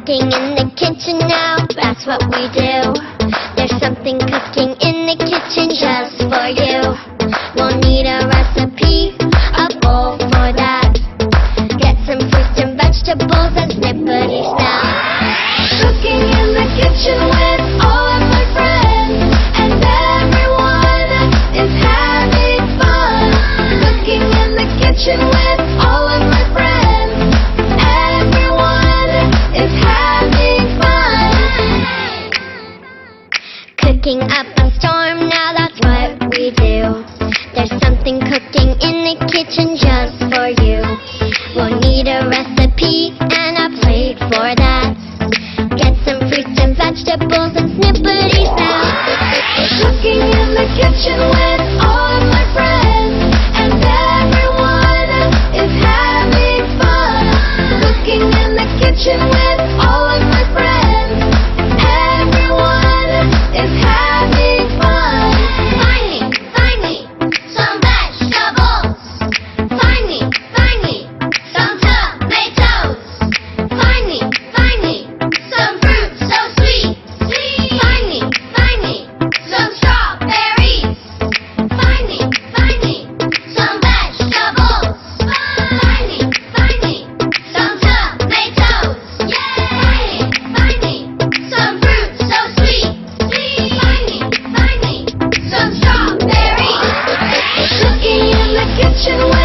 Cooking in the kitchen now, that's what we do. There's something cooking in the kitchen just for you. We'll need a recipe, a bowl for that. Get some fruits and vegetables and snippety snap. Cooking in the kitchen with all of my friends, and everyone is having fun. Cooking in the kitchen with all of my friends, everyone is having fun. Cooking up a storm, now that's what we do. There's something cooking in the kitchen just for you. We'll need a recipe and a plate for that. Get some fruits and vegetables and snippety snap. Cooking in the kitchen with all of my friends, and everyone is having fun. Cooking in the kitchen with all of my friends, everyone is having fun. Find me some vegetables. Find me some tomatoes. Find me some fruit so sweet. Find me some strawberries. Find me some vegetables. Find me some tomatoes. Find me some fruit so sweet. Find me some strawberries. Cooking in the kitchen.